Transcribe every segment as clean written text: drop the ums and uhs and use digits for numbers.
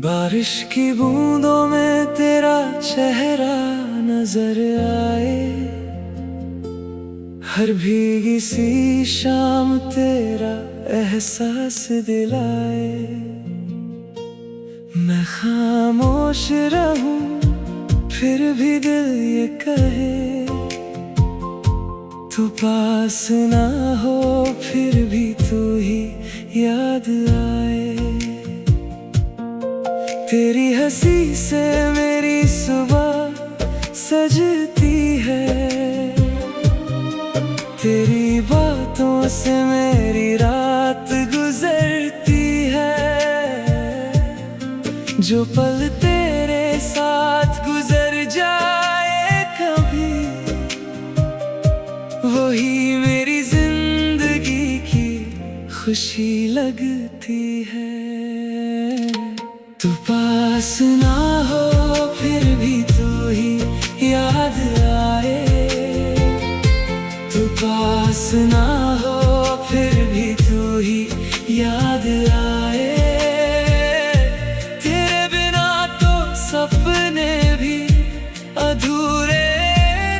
बारिश की बूंदों में तेरा चेहरा नजर आए, हर भीगी सी शाम तेरा एहसास दिलाए। मैं खामोश रहूं फिर भी दिल ये कहे, तू पास ना हो फिर भी तू ही याद आए। तेरी हंसी से मेरी सुबह सजती है, तेरी बातों से मेरी रात गुजरती है। जो पल तेरे साथ गुजर जाए कभी, वही मेरी जिंदगी की खुशी लगती है। तू पास ना हो फिर भी तू ही याद आए, तू पास ना हो फिर भी तू ही याद आए। तेरे बिना तो सपने भी अधूरे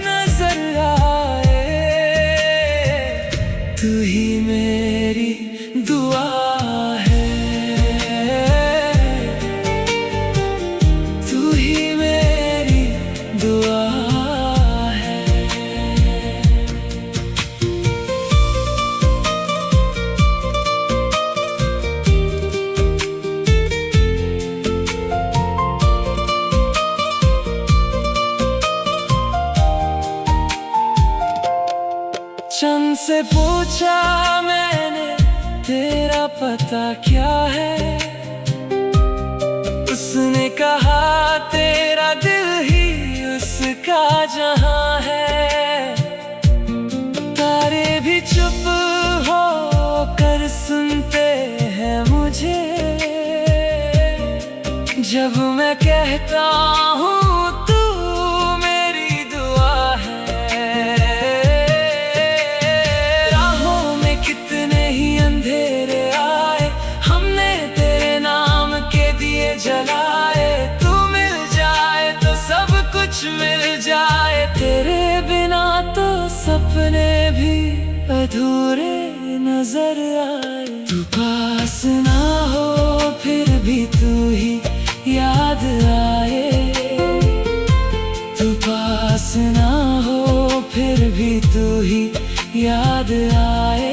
नजर आए, तू ही मेरी दुआ है, तू ही मेरी दुआ है। चंद से पूछा मैंने तेरा पता क्या है, उसने कहा तेरा दिल ही उसका जहां है। तारे भी चुप हो कर सुनते हैं मुझे, जब मैं कहता हूँ तू मेरी दुआ है। राहों में कितने ही अंधेरे आए, हमने तेरे नाम के दिए जलाए। तू मिल जाए तो सब कुछ मिल जाए, तेरे बिना तो सपने भी अधूरे नजर आए। तू पास ना हो फिर भी तू ही याद आए, तू पास ना हो फिर भी तू ही याद आए।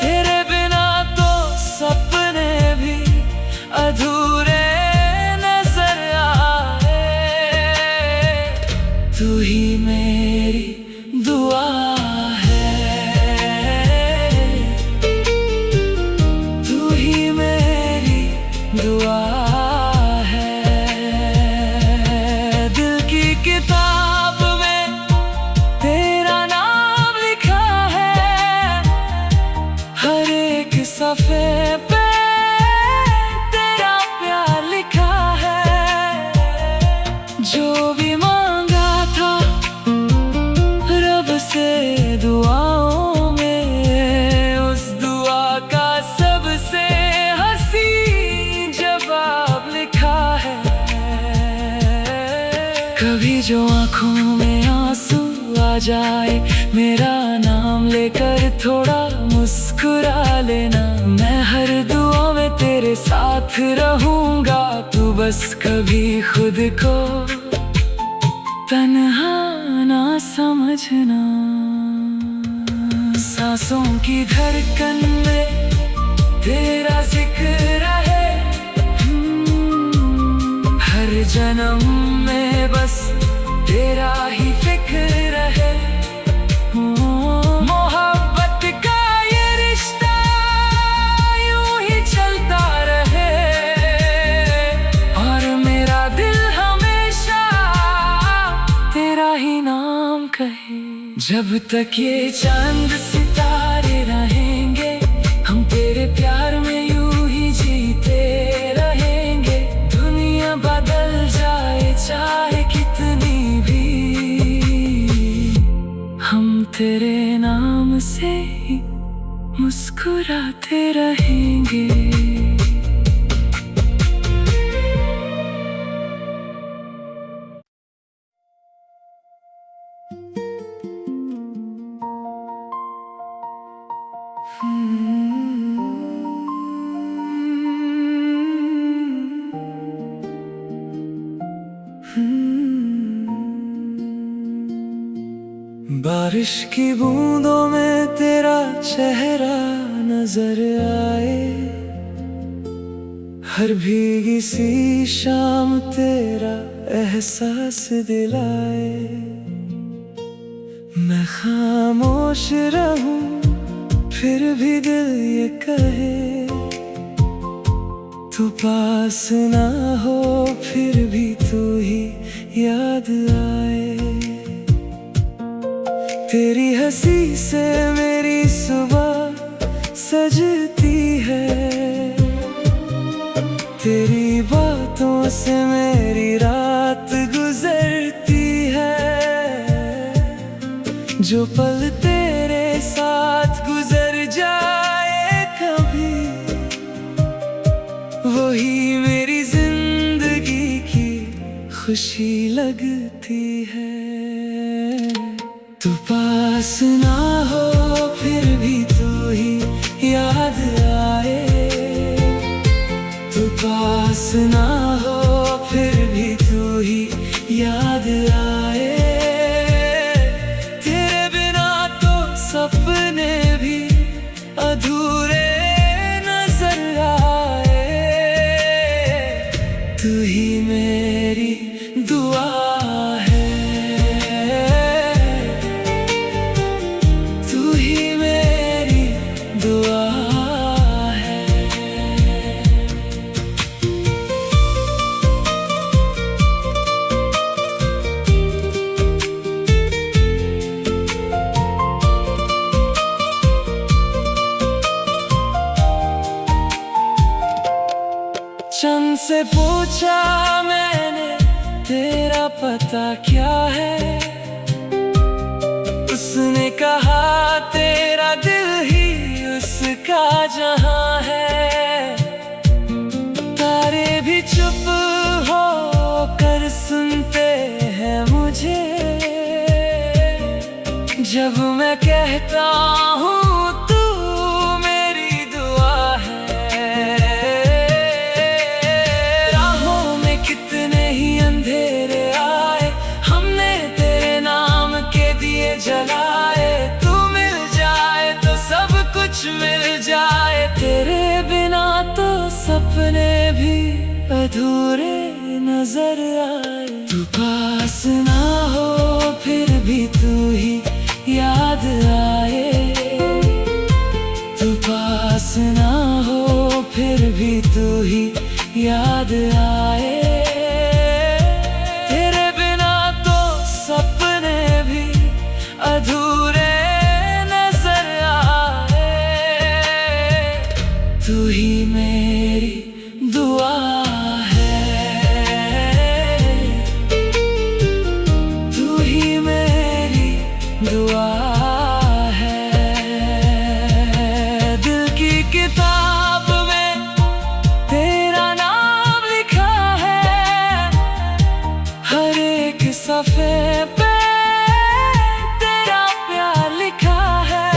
तेरे बिना तो सपने भी अधूरे नजर आए, तू ही मेरी दुआ है, तू ही मेरी दुआ है। दिल की किताब में तेरा नाम लिखा है, हर एक सफ़े पे तेरा प्यार लिखा है। जो भी मांगा था रब से दुआओं में, उस दुआ का सबसे हंसी जवाब लिखा है। कभी जो आँखों में आंसू आ जाए, मेरा नाम लेकर थोड़ा मुस्कुरा लेना। मैं हर दुआ में तेरे साथ रहूंगा, तू बस कभी खुद को तन्हा ना समझना। सांसों की धड़कन में तेरा जिक्र है, हर जन्म में बस तेरा ही फिक्र है। मोहब्बत का ये रिश्ता यूं ही चलता रहे, और मेरा दिल हमेशा तेरा ही नाम कहे। जब तक ये चांद सितारे रहेंगे, हम तेरे प्यार में यूं ही जीते रहेंगे। दुनिया बदल जाए चाहे कितनी भी, हम तेरे नाम से ही मुस्कुराते रहेंगे। बारिश की बूंदों में तेरा चेहरा नजर आए, हर भीगी सी शाम तेरा एहसास दिलाए। मैं खामोश रहूं फिर भी दिल ये कहे, तू पास ना हो फिर भी तू ही याद आए। तेरी हंसी से मेरी सुबह सजती है, तेरी बातों से मेरी रात गुजरती है। जो पल तेरे साथ गुजर जाए कभी, वही मेरी जिंदगी की खुशी लगती है। तू पास ना हो फिर भी तू ही याद आए, तू पास ना हो फिर भी तू ही याद आए। तेरे बिना तो सपने भी अधूरे नजर आए, तू ही मेरी दुआ है, तू ही मेरी दुआ है। चंद से पूछा मैंने तेरा पता क्या है, उसने कहा तेरा दिल ही उसका जहां है। तारे भी चुप हो कर सुनते हैं मुझे, जब मैं कहता हूँ तू मेरी दुआ है। राहों में कितने ही अंधेरे आए, हमने तेरे नाम के दिए जलाए। तू मिल जाए तो सब कुछ मिल जाए, तेरे बिना तो सपने भी अधूरे नजर आए। तू पास ना हो फिर भी तू ही याद आए, तू पास ना हो फिर भी तू ही याद आए। तेरे बिना तो सपने भी अधूरे नजर आए, तू ही मेरी दुआ है, तू ही मेरी दुआ है। दिल की किताब में तेरा नाम लिखा है, हर एक सफ़े पे तेरा प्यार लिखा है।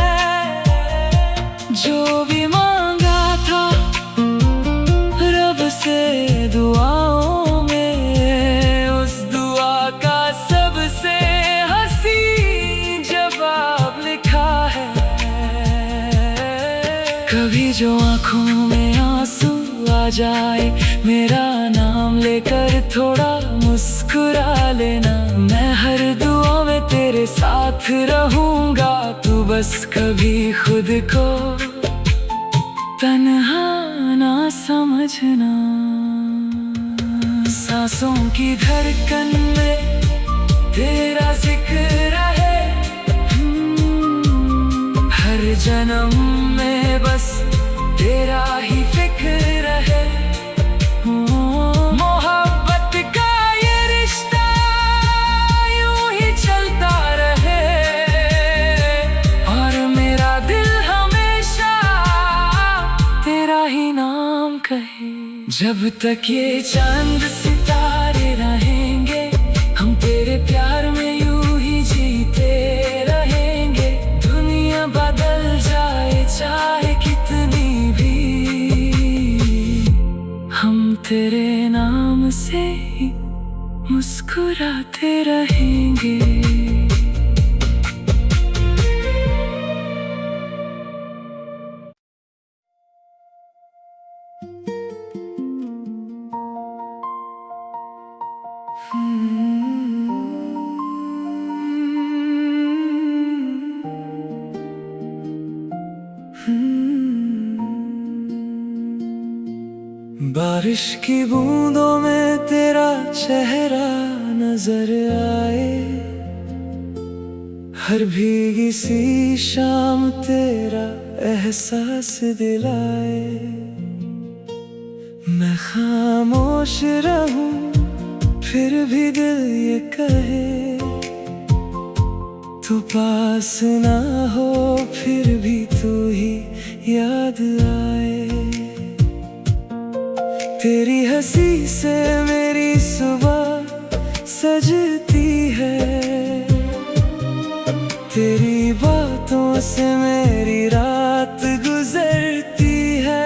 जो भी मांगा था रब से दुआओं में, उस दुआ का सबसे हसीन जवाब लिखा है। कभी जो आँखों में आंसू आ जाए, मेरा नाम लेकर थोड़ा मुस्कुरा लेना। मैं हर दुआ में तेरे साथ रहूंगा, तू बस कभी खुद को तन्हा ना समझना। सांसों की धड़कन में तेरा जिक्र है, हर जन्म में बस तेरा ही फिक्र है। मोहब्बत का ये रिश्ता यूं ही चलता रहे, और मेरा दिल हमेशा तेरा ही नाम कहे। जब तक ये चांद सितारे रहेंगे, हम तेरे प्यार में यूं ही जीते रहेंगे। दुनिया बदल जाए चाहे कितनी भी, हम तेरे नाम से ही मुस्कुराते रहेंगे। बारिश की बूंदों में तेरा चेहरा नजर आए, हर भीगी सी शाम तेरा एहसास दिलाए। मैं खामोश रहूं फिर भी दिल ये कहे, तू पास ना हो फिर भी तू ही याद आए। तेरी हंसी से मेरी सुबह सजती है, तेरी बातों से मेरी रात गुजरती है।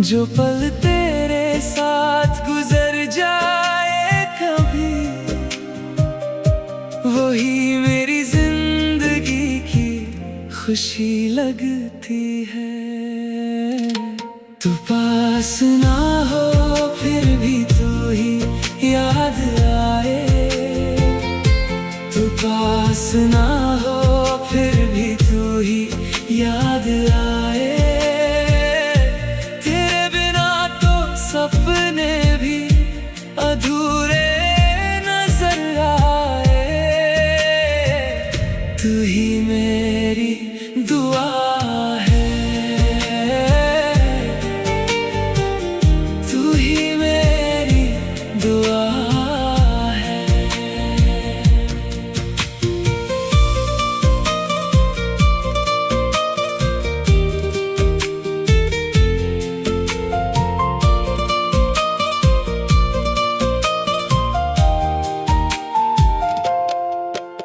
जो पल तेरे साथ गुजर जाए कभी, वही मेरी जिंदगी की खुशी लगती है। तू पास ना हो फिर भी तू ही याद आए, तू पास ना हो फिर भी तू ही याद आए। तेरे बिना तो सपने भी अधूरे नजर आए, तू ही मेरी दुआ है, तू ही मेरी दुआ है।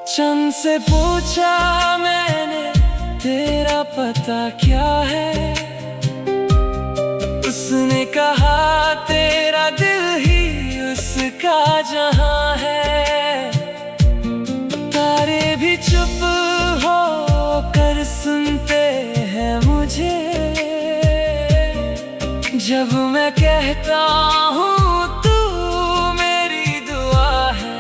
चंद से पूछा मैंने तेरा पता क्या है, उसने कहा तेरा दिल ही उसका जहां है। तारे भी चुप हो कर सुनते हैं मुझे, जब मैं कहता हूँ तू मेरी दुआ है।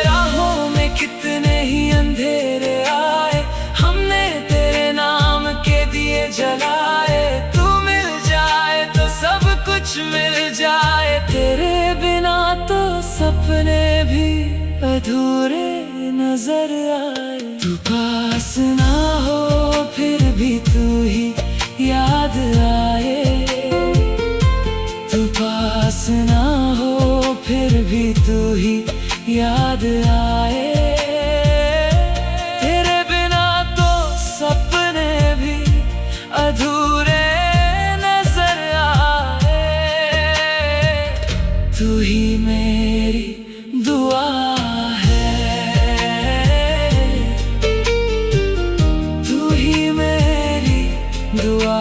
राहों में कितने ही अंधेरे आए, हमने तेरे नाम के दिए जलाए। तू मिल जाए तो सब कुछ मिल जाए, तेरे बिना तो सपने भी अधूरे नजर आए। तू पास ना हो फिर भी तू ही याद आए, तू पास ना हो फिर भी तू ही याद आए। तेरे बिना तो सपने भी अधूरे नजर आए, तू ही मेरी दुआ है, तू ही मेरी दुआ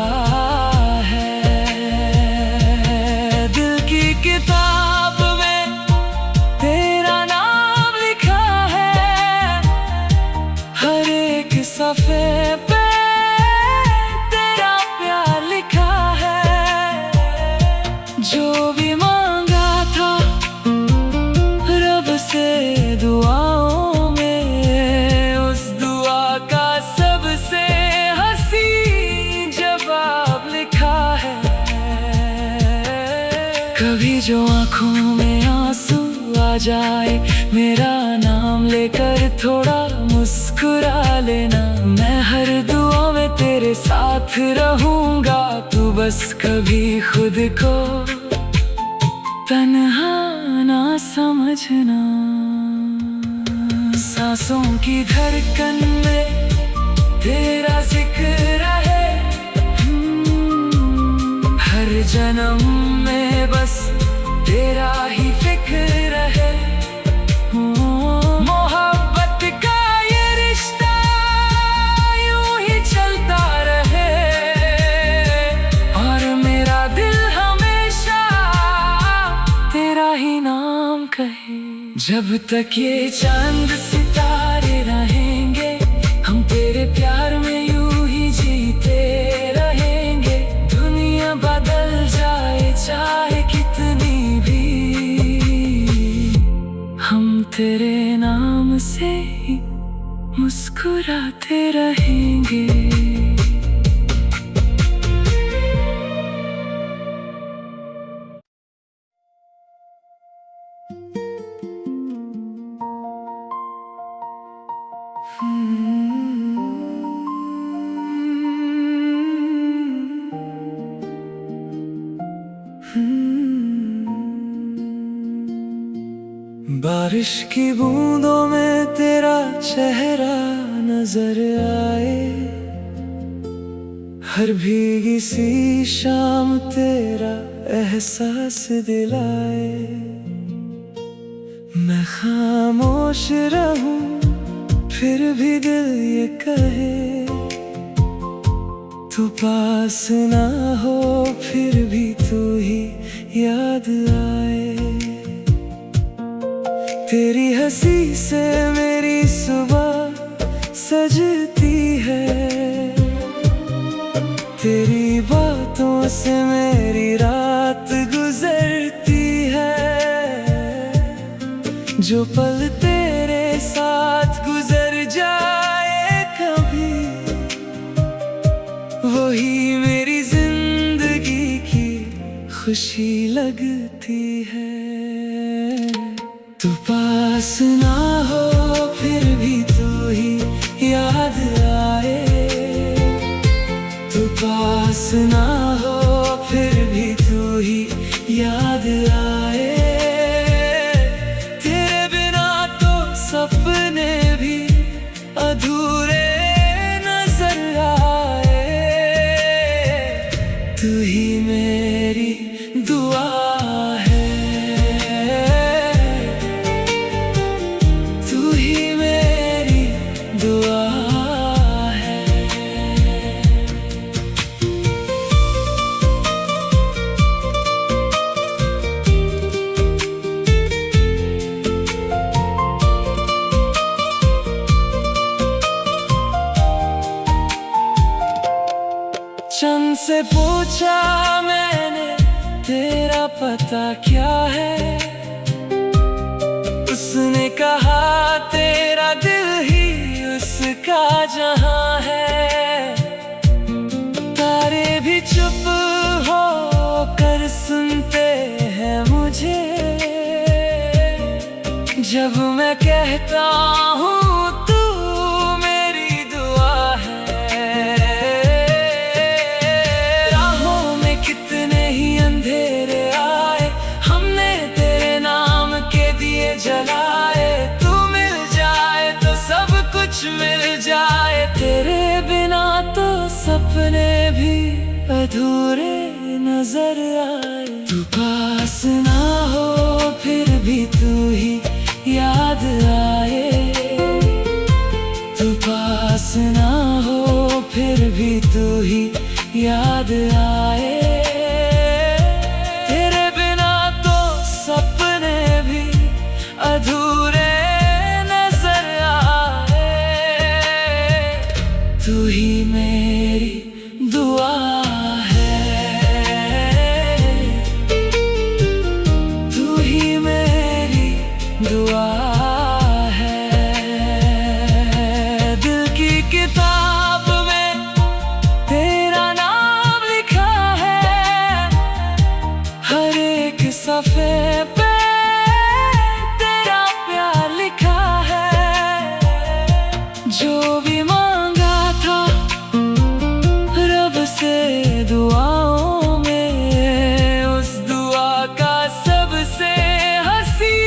है। दिल की किताब में तेरा नाम लिखा है, हर एक सफ़े पे तेरा प्यार लिखा है। जो भी मांगा था रब से दुआओं में, उस दुआ का सबसे हसीन जवाब लिखा है। कभी जो आँखों में आंसू आ जाए, मेरा नाम लेकर थोड़ा मुस्कुरा लेना। मैं हर दुआ में तेरे साथ रहूंगा, तू बस कभी खुद को तन्हा ना समझना। सांसों की धड़कन में तेरा जिक्र है, हर जन्म में बस तेरा ही फिक्र है। मोहब्बत का ये रिश्ता यूं ही चलता रहे, और मेरा दिल हमेशा तेरा ही नाम कहे। जब तक ये चांद सितारे रहेंगे, हम तेरे प्यार में यूं ही जीते रहेंगे। दुनिया बदल जाए चाहे कितनी भी, हम तेरे नाम से ही मुस्कुराते रहेंगे। बारिश की बूंदों में तेरा चेहरा नजर आए, हर भीगी सी शाम तेरा एहसास दिलाए। मैं खामोश रहूं फिर भी दिल ये कहे, तू पास ना हो फिर भी तू ही याद आए। तेरी हंसी से मेरी सुबह सजती है, तेरी बातों से मेरी रात गुजरती है। जो पल तेरे साथ गुजर जाए कभी, वही मेरी जिंदगी की खुशी लगती है। तू पास ना हो फिर भी तू ही याद आए, तू पास ना हो फिर भी तू ही याद आए। तेरे बिना तो सपने भी अधूरे नजर आए, तू ही मेरी दुआ है, तू ही मेरी दुआ है। चंद से पूछा मैंने तेरा पता क्या है, उसने कहा तेरा दिल ही उसका जहां है। तारे भी चुप हो कर सुनते हैं मुझे, जब मैं कहता हूँ तू मेरी दुआ है। राहों में कितने ही अंधेरे आए, हमने तेरे नाम के दिए जलाए। तू मिल जाए तो सब कुछ मिल जाए, तेरे बिना तो सपने भी अधूरे नजर आए। तू पास ना हो फिर भी तू ही याद आए, तू पास ना हो फिर भी तू ही याद आए। तेरे बिना तो सपने भी अधूरे नजर आए, तू ही मेरी दुआ है, तू ही मेरी दुआ है। दिल की किताब में तेरा नाम लिखा है, हर एक सफ़े पे तेरा प्यार लिखा है। जो भी मांगा था रब से दुआओं में, उस दुआ का सबसे हंसी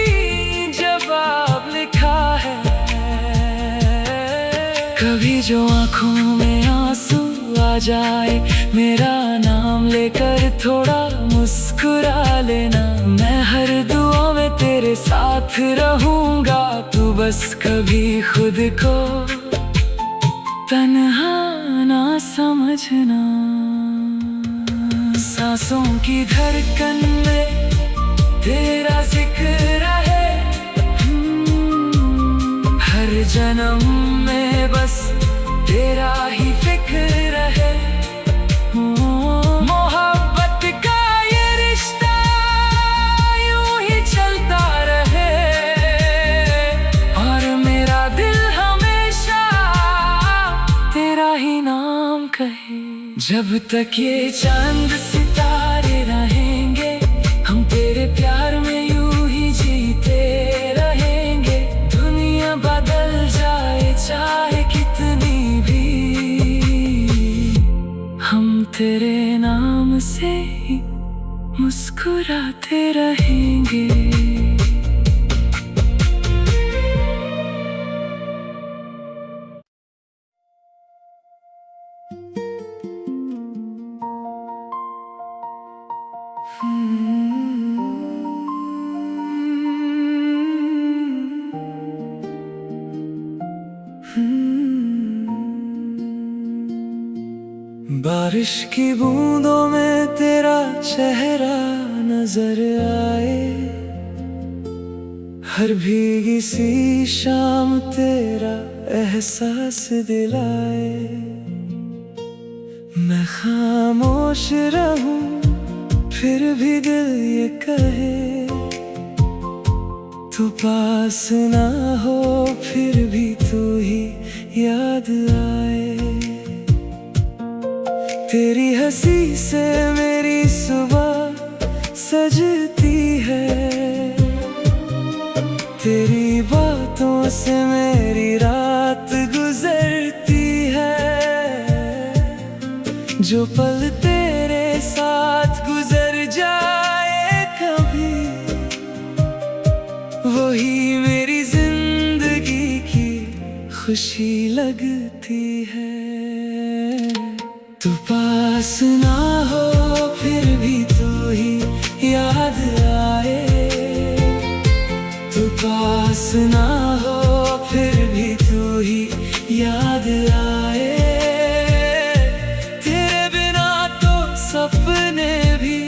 जवाब लिखा है। कभी जो आँखों में आंसू आ जाए, मेरा नाम लेकर थोड़ा मुस्कुरा लेना। मैं हर दुआ में तेरे साथ रहूंगा, तू बस कभी खुद को तन्हा ना समझना। सांसों की धड़कन में तेरा जिक्र है, हर जन्म में बस तेरा ही फिक्र है। मोहब्बत का ये रिश्ता यूं ही चलता रहे, और मेरा दिल हमेशा तेरा ही नाम कहे। जब तक ये चांद सितारे रहेंगे, हम तेरे प्यार में यूं ही जीते रहेंगे। दुनिया बदल जाए चाहे कितनी भी, हम तेरे नाम से ही मुस्कुराते रहेंगे। बारिश की बूंदों में तेरा चेहरा नजर आए, हर भीगी सी शाम तेरा एहसास दिलाए। मैं खामोश रहूं फिर भी दिल ये कहे, तू पास ना हो फिर भी तू ही याद आए। तेरी हंसी से मेरी सुबह सजती है, तेरी बातों से मेरी रात गुजरती है। जो पल तेरे साथ गुजर जाए कभी, वही मेरी जिंदगी की खुशी लगती है। तू पास ना हो फिर भी तू ही याद आए, तू पास ना हो फिर भी तू ही याद आए। तेरे बिना तो सपने भी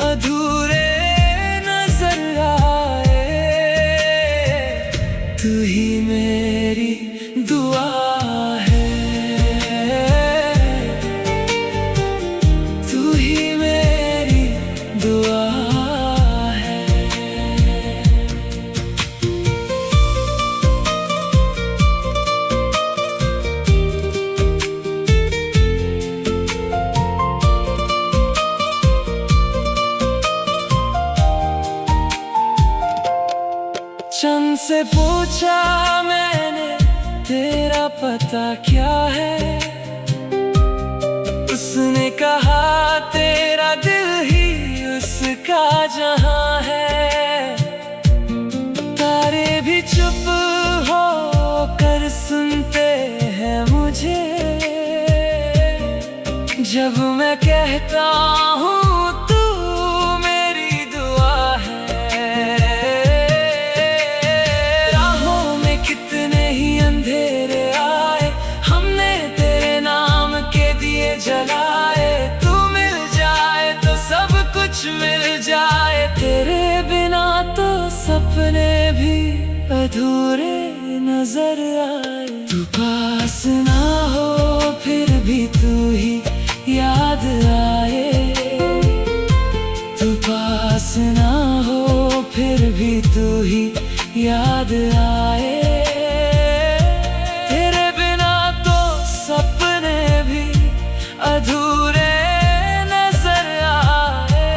अधूरे नजर आए, तू ही मेरी दुआ है, तू ही मेरी दुआ है। चंद से पूछा मैंने तेरा पता क्या है, उसने कहा तेरा दिल ही उसका जहां है। तारे भी चुप हो कर सुनते हैं मुझे, जब मैं कहता हूँ तू मेरी दुआ है। राहों में कितने ही अंधेरे आए, हमने तेरे नाम के दिए जलाए। तू मिल जाए तो सब कुछ मिल जाए, तेरे बिना तो सपने भी अधूरे नजर आए। तू पास ना हो फिर भी तू ही याद आए, तू पास ना हो फिर भी तू ही याद आए। तेरे बिना तो सपने भी अधूरे नजर आए,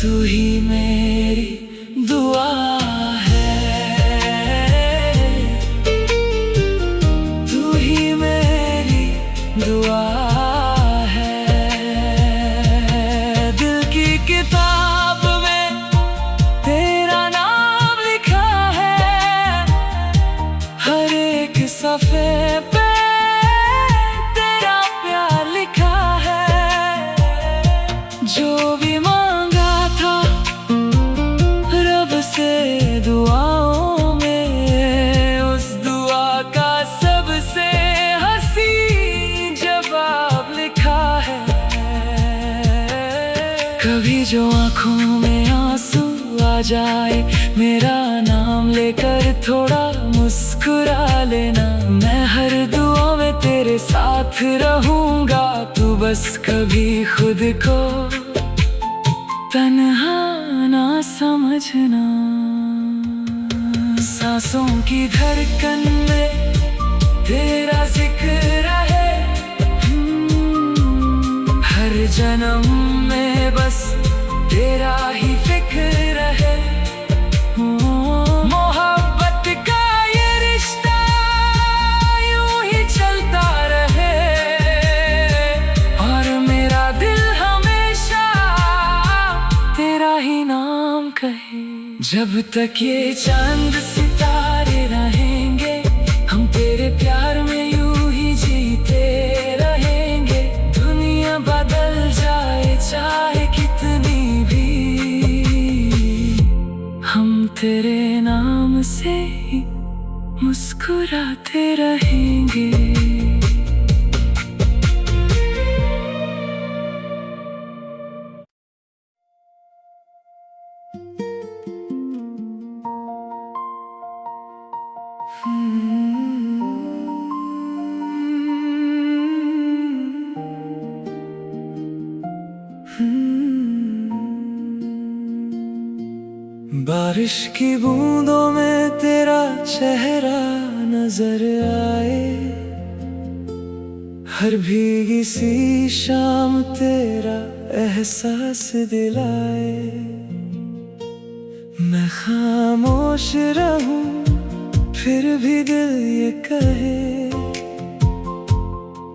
तू ही मेरी दुआ है, तू ही मेरी दुआ है। दिल की किताब में तेरा नाम लिखा है, हर एक सफ़े पे तेरा प्यार लिखा है। जो भी मांगा था रब से दुआओं में, उस दुआ का सबसे हसीन जवाब लिखा है। कभी जो आँखों में आंसू आ जाए, मेरा नाम लेकर थोड़ा मुस्कुरा लेना। मैं हर दुआ में तेरे साथ रहूंगा, तू बस कभी खुद को तन्हा ना समझना। सांसों की धड़कन में तेरा जिक्र है, हर जन्म में बस तेरा ही फिक्र है। मोहब्बत का ये रिश्ता यूं ही चलता रहे, और मेरा दिल हमेशा तेरा ही नाम कहे। जब तक ये चांद सितारे रहेंगे, हम तेरे प्यार में यूं ही जीते रहेंगे। दुनिया बदल जाए चाहे कितनी भी, हम तेरे नाम से ही मुस्कुराते रहेंगे। बारिश की बूंदों में तेरा चेहरा नजर आए, हर भीगी सी शाम तेरा एहसास दिलाए। मैं खामोश रहूं फिर भी दिल ये कहे,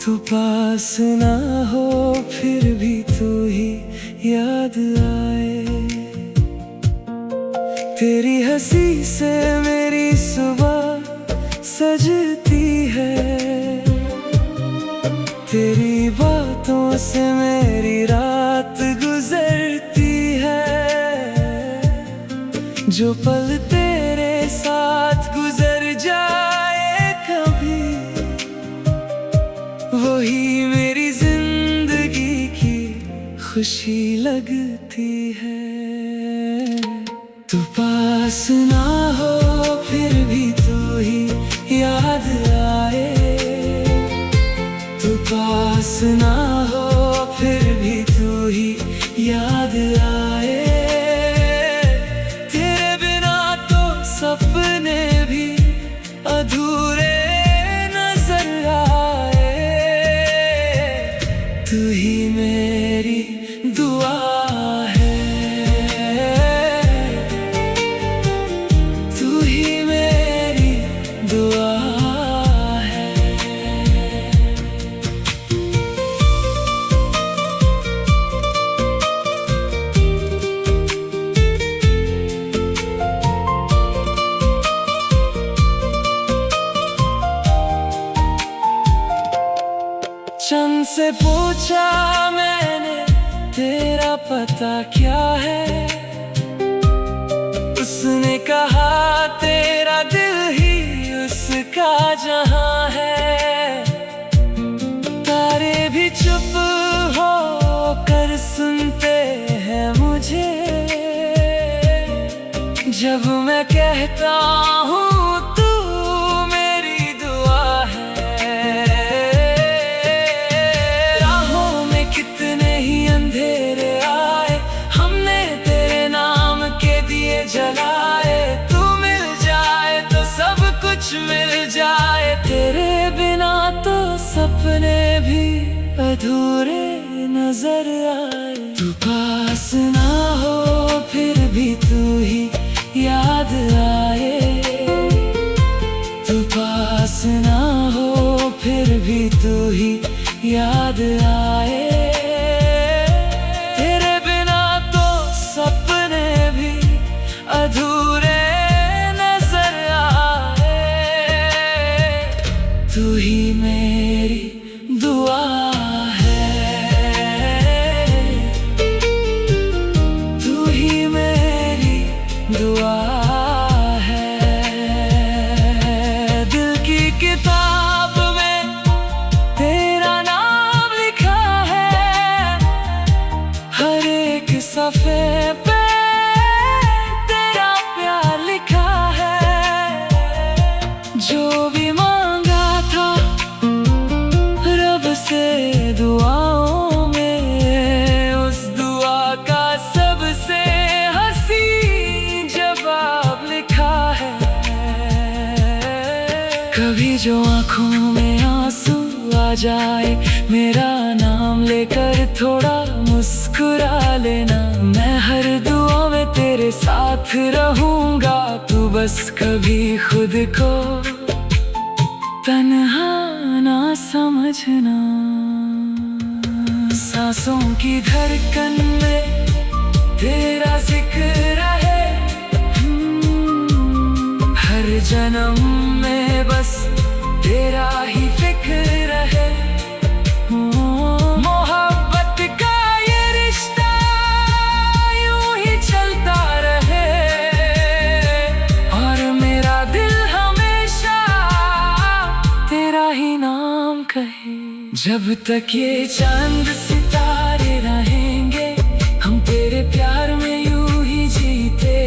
तू पास ना हो फिर भी तू ही याद आए। तेरी हंसी से मेरी सुबह सजती है, तेरी बातों से मेरी रात गुजरती है। जो पल तेरे साथ गुजर जाए कभी, वही मेरी जिंदगी की खुशी लगती है। तू पास ना हो फिर भी तू ही याद आए, तू पास ना हो फिर भी तू ही याद आए। तेरे बिना तो सपने भी अधूरे नजर आए, तू ही मेरी दुआ है, तू ही मेरी दुआ है। चंद से पूछा मैंने तेरा पता क्या है, उसने कहा तेरा दिल ही उसका जहां है। तारे भी चुप हो कर सुनते हैं मुझे, जब मैं कहता हूँ तू मेरी दुआ है। राहों में कितने ही अंधेरे आए, हमने तेरे नाम के दिए जलाए। तू मिल जाए तो सब कुछ मिल जाए, तेरे बिना तो सपने भी अधूरे नजर आए। तू पास ना हो फिर भी तू ही याद आए, तू पास ना हो फिर भी तू ही याद आए। तेरे बिना तो सपने भी अधूरे नजर आए, तू ही मेरी दुआ है, तू ही मेरी दुआ है। दिल की किताब में तेरा नाम लिखा है, हर एक सफ़े पे तेरा प्यार लिखा है। जो भी मांगा था रब से दुआओं में, उस दुआ का सबसे हसीन जवाब लिखा है। कभी जो आँखों में आंसू आ जाए, मेरा नाम लेकर थोड़ा मुस्कुरा लेना। मैं हर दुआ में तेरे साथ रहूंगा, तू बस कभी खुद को तन्हा ना समझना। सांसों की धड़कन में तेरा जिक्र है, हर जन्म में बस तेरा ही फिक्र है। मोहब्बत का ये रिश्ता यूं ही चलता रहे, और मेरा दिल हमेशा तेरा ही नाम कहे। जब तक ये चांद सितारे रहेंगे, हम तेरे प्यार में यूं ही जीते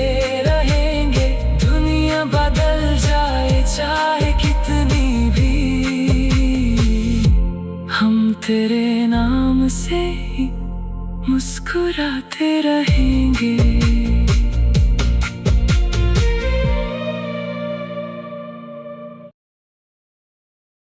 रहेंगे। दुनिया बदल जाए चाहे कितनी भी, हम तेरे नाम से ही मुस्कुराते रहेंगे।